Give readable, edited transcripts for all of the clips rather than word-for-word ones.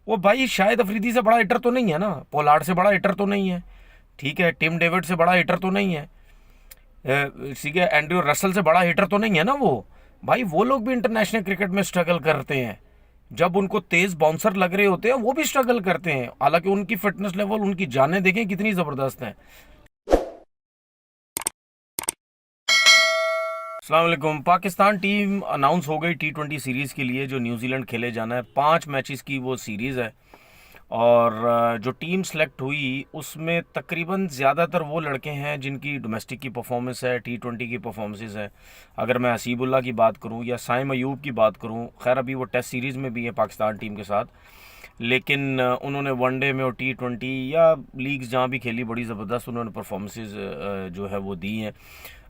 वो भाई शाहिद अफरीदी से बड़ा हिटर तो नहीं है ना, पोलार्ड से बड़ा हिटर तो नहीं है, ठीक है, टिम डेविड से बड़ा हिटर तो नहीं है, ठीक है, एंड्रयू रसल से बड़ा हिटर तो नहीं है ना वो। भाई वो लोग भी इंटरनेशनल क्रिकेट में स्ट्रगल करते हैं, जब उनको तेज बाउंसर लग रहे होते हैं वो भी स्ट्रगल करते हैं, हालांकि उनकी फिटनेस लेवल, उनकी जानें देखें कितनी ज़बरदस्त हैं। अस्सलाम वालेकुम। पाकिस्तान टीम अनाउंस हो गई T20 सीरीज़ के लिए, जो न्यूजीलैंड खेले जाना है। 5 मैचेस की वो सीरीज़ है, और जो टीम सेलेक्ट हुई उसमें तकरीबन ज़्यादातर वो लड़के हैं जिनकी डोमेस्टिक की परफॉर्मेंस है, T20 की परफॉर्मेंसेस है। अगर मैं हसीबुल्ला की बात करूं या साइम अयूब की बात करूं, खैर अभी वो टेस्ट सीरीज़ में भी है पाकिस्तान टीम के साथ, लेकिन उन्होंने वनडे में और T20 या लीग्स जहाँ भी खेली बड़ी ज़बरदस्त उन्होंने परफॉर्मेंसेस जो है वो दी हैं।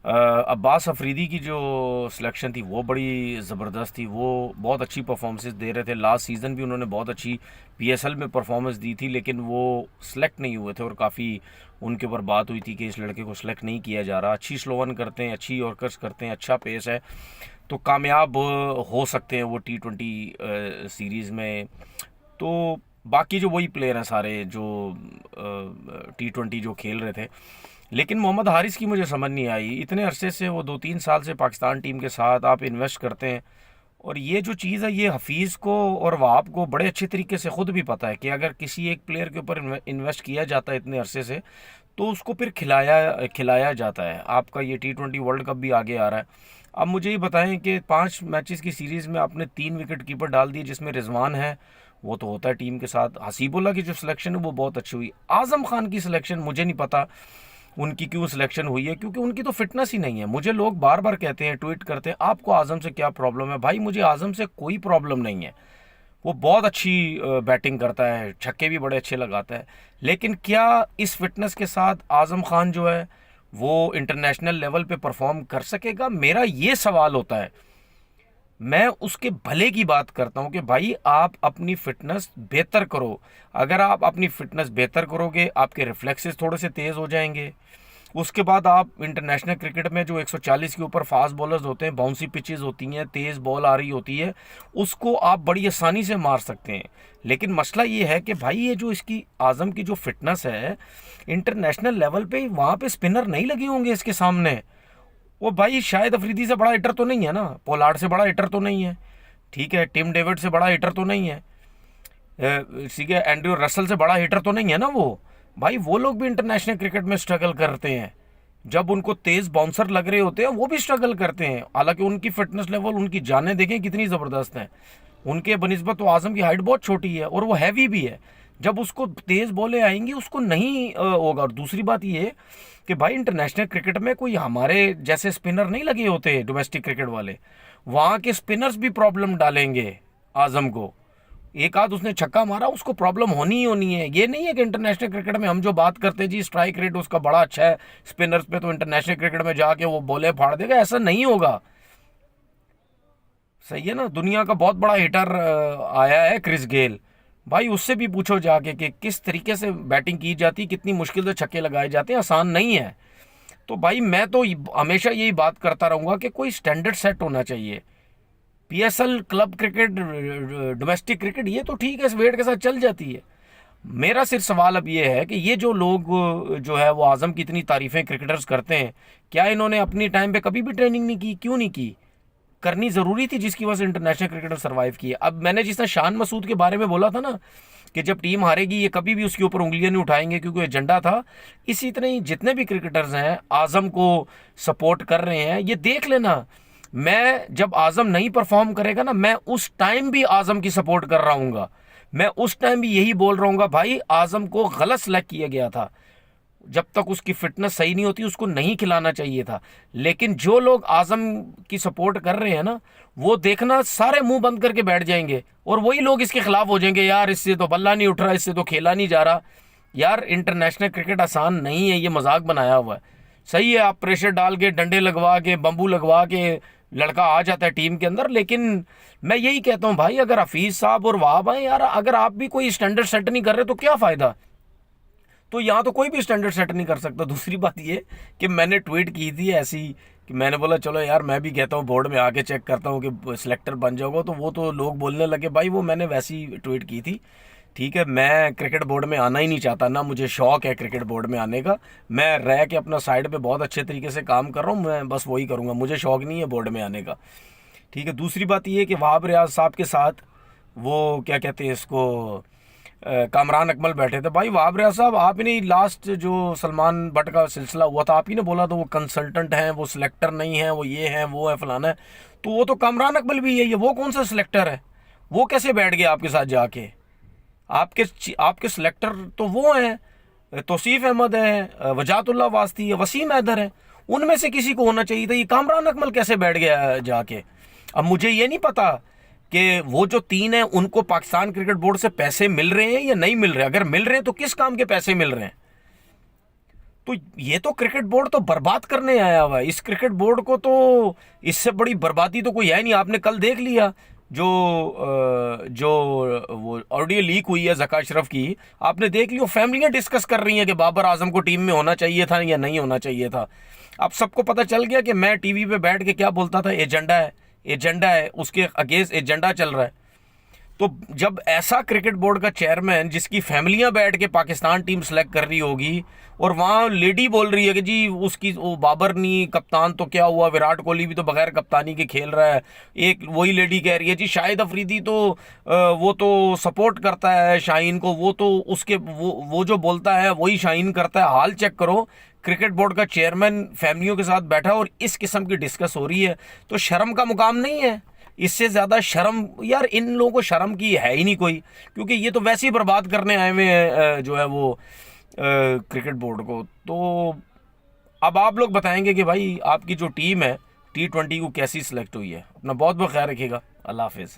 अब्बास अफरीदी की जो सिलेक्शन थी वो बड़ी ज़बरदस्त थी, वो बहुत अच्छी परफॉर्मेंसेस दे रहे थे। लास्ट सीज़न भी उन्होंने बहुत अच्छी PSL में परफॉर्मेंस दी थी, लेकिन वो सिलेक्ट नहीं हुए थे और काफ़ी उनके ऊपर बात हुई थी कि इस लड़के को सिलेक्ट नहीं किया जा रहा। अच्छी स्लोवन करते हैं, अच्छी यॉर्कर्स करते हैं, अच्छा पेस है, तो कामयाब हो सकते हैं वो T20 सीरीज़ में। तो बाकी जो वही प्लेयर हैं सारे जो T20 जो खेल रहे थे, लेकिन मोहम्मद हारिस की मुझे समझ नहीं आई। इतने अरसे से वो 2-3 साल से पाकिस्तान टीम के साथ आप इन्वेस्ट करते हैं, और ये जो चीज़ है ये हफीज़ को और वहाब को बड़े अच्छे तरीके से ख़ुद भी पता है कि अगर किसी एक प्लेयर के ऊपर इन्वेस्ट किया जाता है इतने अरसे से, तो उसको फिर खिलाया खिलाया जाता है। आपका ये T20 वर्ल्ड कप भी आगे आ रहा है। अब मुझे ये बताएं कि 5 मैचेस की सीरीज़ में आपने 3 विकेट कीपर डाल दिए, जिसमें रिजवान है, वो तो होता है टीम के साथ। हसीबुल्ला की जो सिलेक्शन है वो बहुत अच्छी हुई। आज़म खान की सिलेक्शन मुझे नहीं पता उनकी क्यों सिलेक्शन हुई है, क्योंकि उनकी तो फिटनेस ही नहीं है। मुझे लोग बार बार कहते हैं, ट्वीट करते हैं, आपको आज़म से क्या प्रॉब्लम है। भाई मुझे आज़म से कोई प्रॉब्लम नहीं है, वो बहुत अच्छी बैटिंग करता है, छक्के भी बड़े अच्छे लगाता है, लेकिन क्या इस फिटनेस के साथ आज़म खान जो है वो इंटरनेशनल लेवल पे परफॉर्म कर सकेगा? मेरा ये सवाल होता है। मैं उसके भले की बात करता हूं कि भाई आप अपनी फिटनेस बेहतर करो। अगर आप अपनी फिटनेस बेहतर करोगे, आपके रिफ्लेक्सेस थोड़े से तेज़ हो जाएंगे। उसके बाद आप इंटरनेशनल क्रिकेट में जो 140 के ऊपर फास्ट बॉलर्स होते हैं, बाउंसी पिचेस होती हैं, तेज़ बॉल आ रही होती है, उसको आप बड़ी आसानी से मार सकते हैं। लेकिन मसला ये है कि भाई ये जो इसकी आज़म की जो फिटनेस है, इंटरनेशनल लेवल पे वहाँ पे स्पिनर नहीं लगे होंगे इसके सामने। वो भाई शाहिद अफरीदी से बड़ा हिटर तो नहीं है ना, पोलार्ड से बड़ा हिटर तो नहीं है, ठीक है, टिम डेविड से बड़ा हिटर तो नहीं है, ठीक है, एंड्रयू रसल से बड़ा हिटर तो नहीं है ना वो। भाई वो लोग भी इंटरनेशनल क्रिकेट में स्ट्रगल करते हैं, जब उनको तेज बाउंसर लग रहे होते हैं वो भी स्ट्रगल करते हैं, हालांकि उनकी फिटनेस लेवल, उनकी जानें देखें कितनी ज़बरदस्त हैं। उनके बनिस्बत तो आज़म की हाइट बहुत छोटी है और वो हैवी भी है। जब उसको तेज़ बॉलें आएंगी उसको नहीं होगा। और दूसरी बात ये कि भाई इंटरनेशनल क्रिकेट में कोई हमारे जैसे स्पिनर नहीं लगे होते डोमेस्टिक क्रिकेट वाले, वहाँ के स्पिनर्स भी प्रॉब्लम डालेंगे आज़म को। एक आध उसने छक्का मारा, उसको प्रॉब्लम होनी ही होनी है। ये नहीं है कि इंटरनेशनल क्रिकेट में हम जो बात करते हैं जी स्ट्राइक रेट उसका बड़ा अच्छा है स्पिनर्स पे, तो इंटरनेशनल क्रिकेट में जाके वो बॉले फाड़ देगा, ऐसा नहीं होगा। सही है ना। दुनिया का बहुत बड़ा हिटर आया है क्रिस गेल, भाई उससे भी पूछो जाके कि किस तरीके से बैटिंग की जाती, कितनी मुश्किल से छक्के लगाए जाते हैं, आसान नहीं है। तो भाई मैं तो हमेशा यही बात करता रहूँगा कि कोई स्टैंडर्ड सेट होना चाहिए। PSL, club cricket, domestic cricket, ये तो ठीक है, इस वेट के साथ चल जाती है। मेरा सिर्फ सवाल अब ये है कि ये जो लोग जो है वो आज़म की इतनी तारीफ़ें क्रिकेटर्स करते हैं, क्या इन्होंने अपनी टाइम पे कभी भी ट्रेनिंग नहीं की? क्यों नहीं की? करनी ज़रूरी थी, जिसकी वजह से इंटरनेशनल क्रिकेटर सर्वाइव किए। अब मैंने जिस तरह शान मसूद के बारे में बोला था ना कि जब टीम हारेगी ये कभी भी उसके ऊपर उंगलियां नहीं उठाएंगे क्योंकि एजेंडा था, इसी तरह ही जितने भी क्रिकेटर्स हैं आज़म को सपोर्ट कर रहे हैं, ये देख लेना। मैं जब आज़म नहीं परफॉर्म करेगा ना, मैं उस टाइम भी आज़म की सपोर्ट कर रहा हूँगा। मैं उस टाइम भी यही बोल रहा हूँ भाई आज़म को गलत सेलेक्ट किया गया था, जब तक उसकी फिटनेस सही नहीं होती उसको नहीं खिलाना चाहिए था। लेकिन जो लोग आज़म की सपोर्ट कर रहे हैं ना, वो देखना सारे मुंह बंद करके बैठ जाएंगे, और वही लोग इसके खिलाफ हो जाएंगे, यार इससे तो बल्ला नहीं उठ रहा, इससे तो खेला नहीं जा रहा। यार इंटरनेशनल क्रिकेट आसान नहीं है, ये मजाक बनाया हुआ है। सही है, आप प्रेशर डाल के, डंडे लगवा के, बम्बू लगवा के लड़का आ जाता है टीम के अंदर, लेकिन मैं यही कहता हूँ भाई अगर हफीज़ साहब और वहाब आए, यार अगर आप भी कोई स्टैंडर्ड सेट नहीं कर रहे तो क्या फ़ायदा। तो यहाँ तो कोई भी स्टैंडर्ड सेट नहीं कर सकता। दूसरी बात ये कि मैंने ट्वीट की थी ऐसी कि मैंने बोला चलो यार मैं भी कहता हूँ बोर्ड में आके चेक करता हूँ कि सिलेक्टर बन जाओगे, तो वो तो लोग बोलने लगे भाई वो मैंने वैसी ट्वीट की थी, ठीक है, मैं क्रिकेट बोर्ड में आना ही नहीं चाहता, ना मुझे शौक है क्रिकेट बोर्ड में आने का। मैं रह के अपना साइड पे बहुत अच्छे तरीके से काम कर रहा हूँ, मैं बस वही करूँगा, मुझे शौक नहीं है बोर्ड में आने का। ठीक है, दूसरी बात ये है कि वहाब रियाज साहब के साथ वो क्या कहते हैं इसको, कामरान अकमल बैठे थे। भाई वहाब रियाज साहब, आप ही ने लास्ट जो सलमान भट्ट का सिलसिला हुआ था, आप ही ने बोला था वो कंसल्टेंट हैं, वो सिलेक्टर नहीं है, वो ये है वो है फलाना है। तो वो तो कामरान अकमल भी है, ये वो कौन सा सिलेक्टर है? वो कैसे बैठ गए आपके साथ जाके? आपके आपके सिलेक्टर तो वो हैं, तौसीफ अहमद है, वजातुल्लाह वास्ती है, वसीम हैदर है, उनमें से किसी को होना चाहिए था। ये कामरान अकमल कैसे बैठ गया जाके? अब मुझे ये नहीं पता कि वो जो 3 हैं उनको पाकिस्तान क्रिकेट बोर्ड से पैसे मिल रहे हैं या नहीं मिल रहे हैं। अगर मिल रहे हैं तो किस काम के पैसे मिल रहे हैं? तो ये तो क्रिकेट बोर्ड तो बर्बाद करने आया हुआ है। इस क्रिकेट बोर्ड को तो इससे बड़ी बर्बादी तो कोई है नहीं। आपने कल देख लिया जो वो ऑडियो लीक हुई है ज़का अशरफ की, आपने देख लिया, फैमिलियां डिस्कस कर रही हैं कि बाबर आजम को टीम में होना चाहिए था या नहीं होना चाहिए था। अब सबको पता चल गया कि मैं टीवी पे बैठ के क्या बोलता था, एजेंडा है, उसके अगेंस्ट एजेंडा चल रहा है। तो जब ऐसा क्रिकेट बोर्ड का चेयरमैन जिसकी फैमिलियां बैठ के पाकिस्तान टीम सेलेक्ट कर रही होगी और वहाँ लेडी बोल रही है कि जी उसकी वो बाबर नहीं कप्तान तो क्या हुआ, विराट कोहली भी तो बगैर कप्तानी के खेल रहा है। एक वही लेडी कह रही है जी शाहिद अफरीदी तो वो तो सपोर्ट करता है शाहीन को, वो तो उसके वो जो बोलता है वही शाहीन करता है। हाल चेक करो, क्रिकेट बोर्ड का चेयरमैन फैमिलियों के साथ बैठा और इस किस्म की डिस्कस हो रही है। तो शर्म का मुकाम नहीं है? इससे ज़्यादा शर्म यार इन लोगों को शर्म की है ही नहीं कोई, क्योंकि ये तो वैसे ही बर्बाद करने आए हुए हैं जो है वो क्रिकेट बोर्ड को। तो अब आप लोग बताएंगे कि भाई आपकी जो टीम है T20 को कैसी सिलेक्ट हुई है। अपना बहुत बहुत ख्याल रखिएगा। अल्लाह हाफिज़।